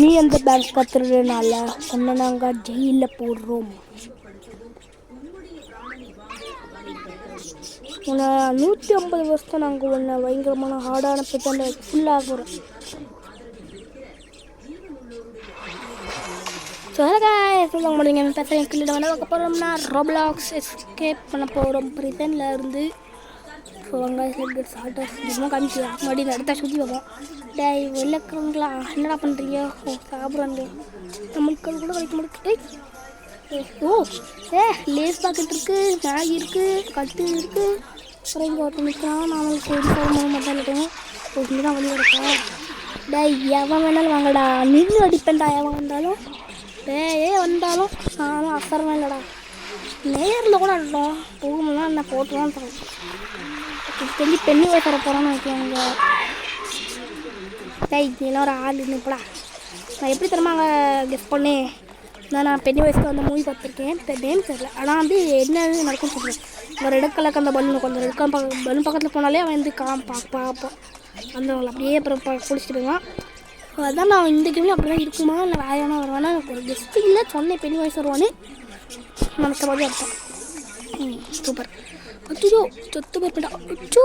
நீ அந்த பேங்க் கத்துறதுனால உன்னை நாங்கள் ஜெயிலில் போடுறோம். உன்னை 150 வருஷத்தை நாங்கள் உன்னை பயங்கரமான ஹார்டான பிரச்சனை ஃபுல்லாகிறோம். ஸோ சொல்லுங்க முடியுங்க பேசுகிறேன். கிட்ட வந்து பார்க்க போகிறோம்னா ரோப்ளாக்ஸ் எஸ்கேப் பண்ண போகிறோம் ப்ரிசனில் இருந்து. ஸோ அங்கே சாப்பிட்டு காமிச்சிடலாம். மறுபடியும் அடுத்த சுற்றி வைப்போம். டே வெள்ளக்கிறவங்களா என்னடா பண்ணுறீங்க? ஓ சாப்பிட்றாங்க. நம்மளுக்கு அது கூட கிடைக்க முடியுது. ஓ லேஸ் பாக்கெட் இருக்குது, மேகி இருக்குது, கட்டு இருக்குது. அப்புறம் இங்கே ஒருத்தர் நிற்கிறான். நான் அவங்களுக்கு மட்டும் இருக்கேன். ஒரு இங்கே தான் வழி இருக்கேன். டே எவன் வேணாலும் வாங்கடா, நின்று அடிப்பேன்டா எவன் வந்தாலும். வந்தாலும் நானும் அசரவே இல்லைடா. நேரில் கூட அடிட்டோம் போகும்போது என்ன போட்டு தான் தரோம். சொல்லி பெண்ணி வயசு வர போகிறான்னு நினைக்கிறாங்க. நீலாம் ஒரு ஆள் நிற்படா. நான் எப்படி தரமா அங்கே கெஸ் பண்ணேன். நான் பெண்ணி வயசுக்கு அந்த மூவி பார்த்துருக்கேன். நேம் தெரியல. ஆனால் வந்து என்ன நடக்கும்னு சொல்கிறேன். ஒரு ரெட் கலருக்கு அந்த பலூன் கொஞ்சம் ரெட் கலர் பலூன் பக்கத்தில் போனாலே அவன் வந்து பார்ப்போம். அந்த அப்படியே அப்புறம் குளிச்சுட்டு போயிடுவான். அதான் நான் இந்த கேம்லேயும் அப்படி தான் இருக்குமா இல்லை வேறு எவனா வருவானா எனக்கு ஒரு கெஸ்ட்டு இல்லை. சொன்னேன் பெண்ணி வயசு வருவானே நினச்ச மாதிரி அர்த்தம். சூப்பர். அச்சோ சொத்து போயிருப்பேன்டா. அச்சோ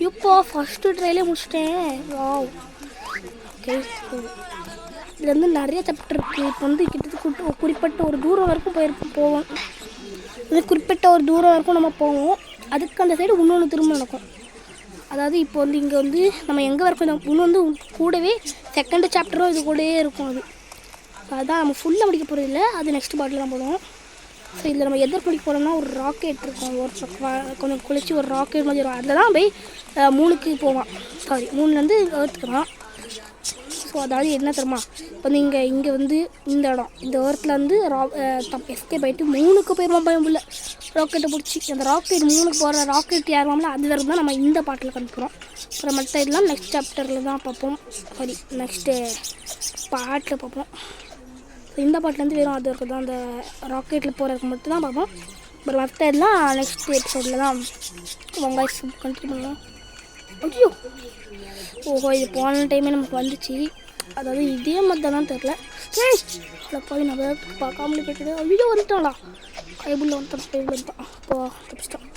இப்போ ஃபஸ்ட்டு ட்ரைலே முடிச்சிட்டேன். ஓகே இதில் வந்து நிறைய சாப்டர் இருக்குது. இப்போ வந்து கிட்டத்தட்ட குறிப்பிட்ட ஒரு தூரம் வரைக்கும் போவோம். இது குறிப்பிட்ட ஒரு தூரம் வரைக்கும் நம்ம போவோம். அதுக்கு அந்த சைடு இன்னொன்று திரும்ப நடக்கும். அதாவது இப்போ வந்து இங்கே வந்து நம்ம எங்கே வரைக்கும் இன்னும் வந்து கூடவே செகண்ட் சாப்டரும் இது கூடவே இருக்கும். அதுதான் நம்ம ஃபுல்லாக முடிக்க போகிறது இல்லை. அது நெக்ஸ்ட் பாட்டில் தான் போடுவோம். ஸோ இதில் நம்ம எதிர் படிக்க போகிறோம்னா ஒரு ராக்கெட் இருக்கும். ஒரு கொஞ்சம் குளிச்சு ஒரு ராக்கெட் மாதிரி வரும். அதில் தான் போய் 3க்கு போவான். 3லேருந்து ஏர்த்துக்குறான். ஸோ அதாவது என்ன தெரியுமா, இப்போ வந்து இங்கே வந்து இந்த இடம் இந்த ஏர்த்தில் வந்து எஸ்கேப் ஆகிட்டு 3க்கு போயிடுவோம். பயம் இல்லை ராக்கெட்டை பிடிச்சி அந்த ராக்கெட் 3க்கு போகிற ராக்கெட் ஏறுவோம்ல அது வரைக்கும் தான் நம்ம இந்த பாட்டில் கண்டுக்கிறோம். அப்புறம் மற்ற இதெல்லாம் நெக்ஸ்ட் சாப்டரில் தான் பார்ப்போம். நெக்ஸ்ட்டு பாட்டில் பார்ப்போம். ஸோ இந்த பாட்டிலேருந்து வெறும் அது வரைக்கும் தான் அந்த ராக்கெட்டில் போகிறதுக்கு மட்டும் தான் பார்ப்போம். அப்புறம் மற்ற இதெல்லாம் நெக்ஸ்ட் எபிசோடில் தான் வாய்ஸ் கண்டினியூ பண்ணுவோம். ஐயோ ஓஹோ இது போன டைமே நமக்கு வந்துச்சு. அதாவது இதே மாதிரி தான் தெரில. போய் நம்ம பார்க்காமலே போய்ட்டு வீடியோ வந்துட்டாங்களா கைபுள்ள வந்துட்டான். அப்போ தப்பிச்சிட்டோம்.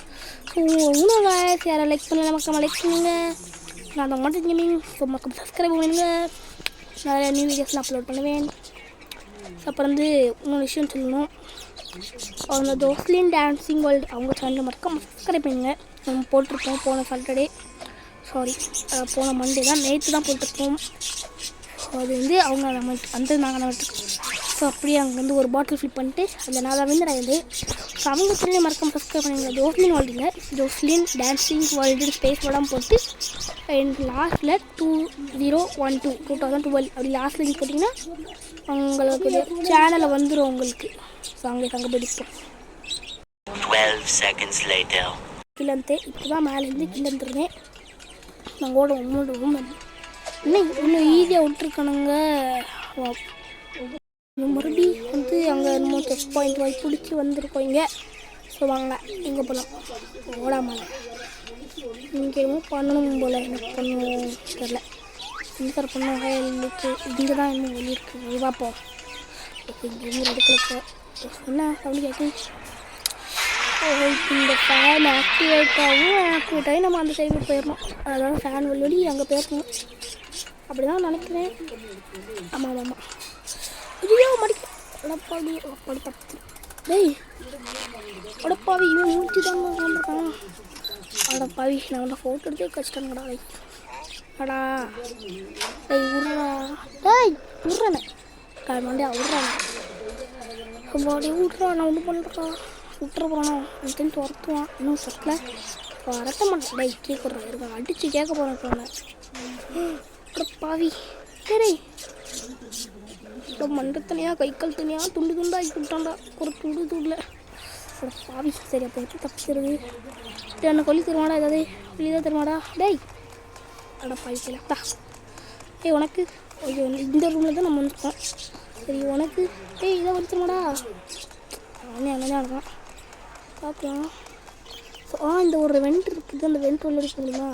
ஸோ உணவை யாரை லைக் பண்ணல மக்கள் லைக் பண்ணுங்க. நான் அதை மட்டும் கேமிங் ஸோ மக்கள் சப்ஸ்கிரைப் பண்ணுங்க. நிறையா நியூ வீடியோஸ்லாம் அப்லோட் பண்ணுவேன். அப்புறம் வந்து இன்னொரு விஷயம் சொல்லணும். அவங்க ஜோஸ்லின் டான்சிங் வேர்ல்டு அவங்க சேனல் மறக்காம சப்ஸ்கிரைப் பண்ணுங்க. நம்ம போட்டிருப்போம் போன சாட்டர்டே போன மண்டே தான் நேற்று தான் போட்டிருப்போம். ஸோ அது வந்து அவங்க நம்ம வந்து நாங்கள் விட்டுருக்கோம். ஸோ அப்படியே அங்கே வந்து ஒரு பாட்டில் ஃபில் பண்ணிட்டு அதில் நான் தான் வந்து நான் ஸோ அவங்க சேனலை மறக்காம சப்ஸ்கிரைப் பண்ணுங்க. ஜோஸ்லின் வேர்ல்டில் ஜோஸ்லின் டான்சிங் வேர்ல்டு ஸ்பேஸ் படம் போட்டு லாஸ்ட்டில் 2012 2012 அப்படி லாஸ்ட்டில் லிங்க் போட்டிங்கன்னா உங்களுக்கு சேனலில் வந்துடும் உங்களுக்கு. ஸோ அங்கே போயிட்டு 12 seconds later கிளந்து இப்போ தான் மேலேருந்து கிளந்துருந்தேன். நாங்கள் ஓடுவோம் இன்னும் இவ்வளோ ஈஸியாக விட்டுருக்கணுங்க. மறுபடியும் வந்து அங்கே என்னமோ செக் பாயிண்ட் வாங்கி பிடிச்சி வந்திருக்கோம் இங்கே. ஸோ வாங்க எங்கே போகலாம் ஓடாமல் இங்கே என்னமோ பண்ணணும் போல் எனக்கு பண்ணுவோம் தெரில. சார் பண்ணுவாங்க எனக்கு இங்கே தான் இன்னும் வெளியே இருக்குது பார்ப்போம். இங்கே இடத்துல என்ன சவுண்ட் கேட்கு. இந்த ஃபேன் ஆக்டிவேட் ஆகி நம்ம அந்த சைடு போயிடணும். அதாவது ஃபேன் வழி அங்கே போயிடணும் அப்படி தான் நினைக்கிறேன். ஆமாம் ஐயோ மடிப்பாவி தப்பு. டேய் அடப்பாவி இவன் மூச்சு தான் வந்துருக்கான். அடப்பாவி நான் வந்து ஃபோட்டோ எடுத்து கஷ்டங்கடா. அடா டேய் விட்றானே காரணம் விட்றானே பாடி விட்றான். நான் ஒன்றும் பண்ணுறேன் விட்டுற போகிறானோ எனக்கு துரத்துவான். இன்னும் சொத்துல வரட்ட மாட்டேன். டேய் கேட்குறேன் இருக்கேன் அடித்து கேட்க போகிறேன் இப்போ பாவி. சரி இப்போ மண்டை தனியாக கை கால் தனியாக துண்டு துண்டாகி விட்டான்டா ஒரு துண்டில் பாவி. சரி அப்போ எப்படி தப்பிச்சிருது எனக்கு சொல்லி தருவாடா ஏதாவது சொல்லி தான் தருவாடா. டேய் அட பாய்க்கலா. உனக்கு ஐயோ இந்த ரூமில் தான் நம்ம வந்துருக்கோம். சரி உனக்கு இதை வந்துருமாடா அவனே அங்கே இருக்கான் பார்க்கலாம். ஸோ இந்த ஒரு வெண்ட் இருக்குது. அந்த வெண்ட் உள்ள இருக்க முடியுமா?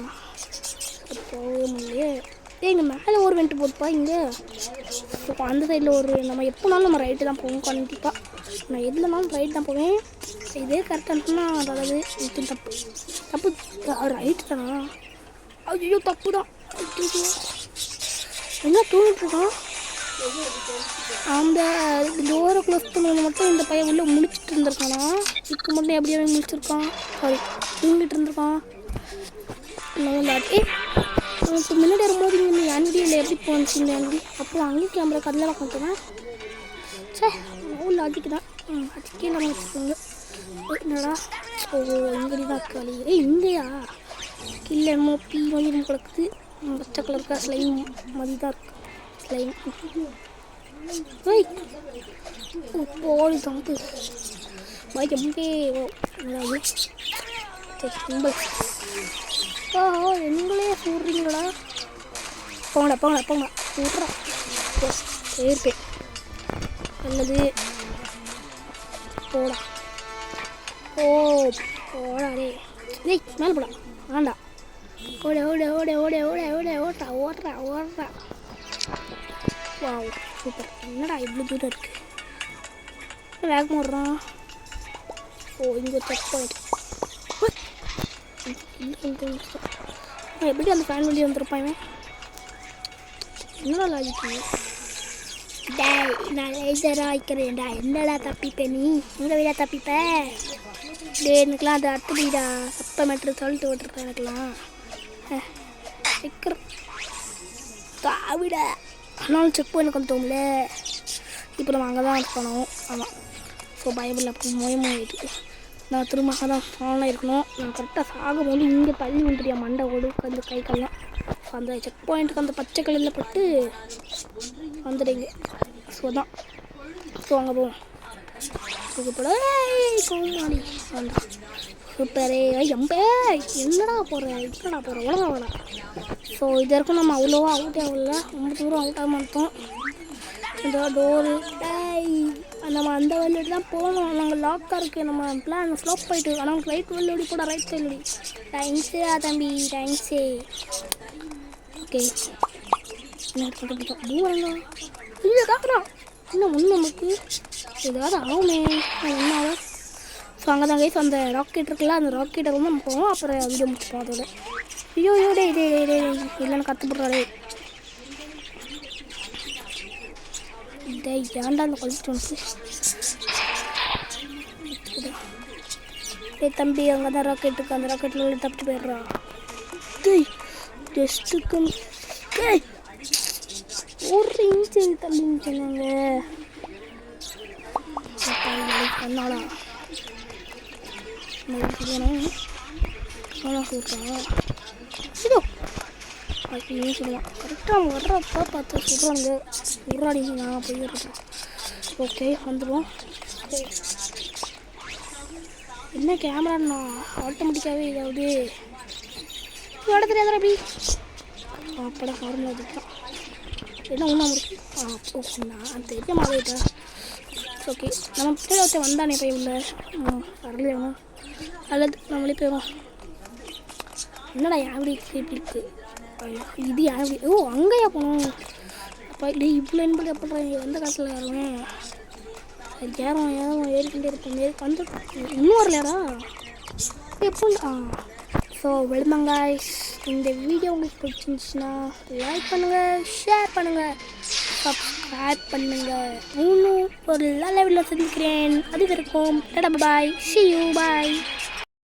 போக முடியே இங்கே மேலே ஒரு வெண்ட்டு போதுப்பா இங்கே. இப்போ அந்த சைடில் ஒரு நம்ம எப்போனாலும் நம்ம ரைட்டு தான் போவோம் கண்டிப்பாக. நான் எதுலனாலும் ரைட் தான் போவேன். இதே கரெக்டாக இருந்துச்சுன்னா அதாவது இது தப்பு தப்பு ரைட்டு தானா? ஐயோ தப்பு தான். என்ன தூங்கிட்டுருக்கான்? அந்த டோரை க்ளோஸ் பண்ணது மட்டும் இந்த பையன் உள்ளே முடிச்சுட்டு இருந்திருக்கானா? இப்போ மட்டும் எப்படியே முடிச்சிருக்கான்? சாரி தூங்கிட்டு இருந்திருக்கான். இப்போ முன்னாடி வரும்போது இங்கே என் வீடியோவில் எப்படி போச்சு இந்த அண்டி அப்புறம் அங்கேயும் கேமரா கதில் பார்த்துட்டேன். சே ஊரில் அதுக்கு தான் அதுக்கே நம்ம வச்சுக்கோங்க. என்னடா ஓ இங்கடி தான் இருக்கு வழி. இங்கேயா கீழே என்னமோ பீ மாதிரி கிடக்குது. பச்சை கலருக்கா ஸ்லைம் மாதிரி தான் இருக்கு ஸ்லைம். போடி தம்பு பாய் ஜம்பே என்னது சரி கும்பல். ஓ எங்களே சொல்கிறீங்களா? போங்கடா போங்கடா போங்க விட்றா போயிருப்பேன் நல்லது. போடா ஓ போடா டேய் மேலே போடா வேண்டா. ஓட ஓட ஓட ஓட ஓட ஓட ஓடுறா ஓடுறா ஓடுறா. Wow super. என்னடா இவ்வளோ தூரம் இருக்குது வேகமாக ஓடுறான். ஓ இங்கே செக் பாயிண்ட். எப்படி அந்த ஃபேன் வண்டி வந்துருப்பான்? என்னடா லாஜிக்கு? டேய் நான் லேசராக வைக்கிறேன்டா. என்னடா தப்பிப்ப நீ? எங்கே வீடா தப்பிப்ப? டே எனக்குலாம் அது அடுத்த வீடா 10 மீட்டர் சொல்லிட்டு ஓட்டுருப்பேன் எனக்குலாம் வைக்கிற தாவிட. ஆனாலும் செக் பாயிண்ட் கொண்டு தோம்ல. இப்போ நம்ம அங்கே தான் இருக்கணும். ஆமாம் ஸோ பயமில்லை. அப்படி மொயமாயிட்டு நான் திரும்ப அங்கே தான் ஃபானாக இருக்கணும். நான் கரெக்டாக சாகும்போது இங்கே தள்ளி வந்துட்டியா மண்டை ஓடு அந்த கை கல்லாம். அந்த செக் பாயிண்ட்டுக்கு அந்த பச்சை கலரில் பட்டு வந்துடுங்க. ஸோ தான் ஸோ அங்கே போவோம். கோமாளி வேண்டாம் சூப்பரே எம்பே என்னடா போடுற இப்படா போடுற உலகம் வேணாம். ஸோ இது வரைக்கும் நம்ம அவ்வளோவா அவுட் ஆகல. ரொம்ப தூரம் அவுட் ஆக மாட்டோம். இந்த டோரு நம்ம அந்த வழியோடு தான் போகணும். நாங்கள் லாக்காக இருக்குது. நம்ம பிளான் ஸ்லோப் போயிட்டு ஆனால் ரைட் வழியோடி கூட ரைட் சைடு. தேங்க்ஸு தம்பி தேங்க்ஸு. ஓகே என்ன எடுத்துக்கிட்டோம் தூரங்க இல்லை காக்குறான். இன்னும் ஒன்று நமக்கு ஏதாவது ஆகுமே ஒன்றாவது. ஸோ அங்கே தான் கைஸ் அந்த ராக்கெட் இருக்குல்ல அந்த ராக்கெட்டை வந்து நம்ம போவோம். அப்புறம் வீடியோ முடிச்சுப்போம் அதோட. ஐயோ டே டே டே இல்லைன்னு கற்றுப்படுறாரு. டேய் ஏன்டா அந்த குழப்பிட்டு வந்து டே தம்பி அங்கே தான் ராக்கெட்டுக்கு அந்த ராக்கெட்டில் தப்பிட்டு போயிடுறா. டேய் ஜஸ்ட்டுக்கு டேய் ஒரு இன்ச்சு தள்ளின்னு சொன்னாங்க. பண்ணாடா சொல்கிறான் இதோ அப்படின்னு சொல்லுவான். கரெக்டாக அவங்க வர்றப்போ பார்த்து சொல்கிறாங்க உருவாடி நான் போயிடுறேன். ஓகே வந்துடுவோம். என்ன கேமராண்ணா ஆட்டோமேட்டிக்காகவே ஏதாவது ஓட தெரியாதா அப்படி அப்படா ஃபார்முலா அதுதான் என்ன ஒன்றா இருக்கு. நான் தெரிய மாதிரிட்டா. ஓகே நம்ம பிள்ளை ஒருத்தர் வந்தானே போய் உள்ள வரலையே வேணும் அல்லது நம்மளே போயிடும். என்னடா என் வீடு இப்படி இருக்குது இது என் வீடு. ஓ அங்கேயா போகணும். அப்போ இல்லை இவ்வளோ என்பது எப்படி எந்த காலத்தில் யாருமே ஏறும் ஏறும் ஏறிக்கிட்டே இருப்போம். வந்து இன்னும் வரலையாடா எப்போ. So welcome guys. இந்த வீடியோ உங்களுக்கு பிடிச்சிருந்துச்சுன்னா லைக் பண்ணுங்கள், ஷேர் பண்ணுங்கள், சப்ஸ்கிரைப் பண்ணுங்கள். இன்னும் ஒரு நல்ல வீடியோவில் சந்திக்கிறேன். அது வரைக்கும் டாடா பாய். See you bye.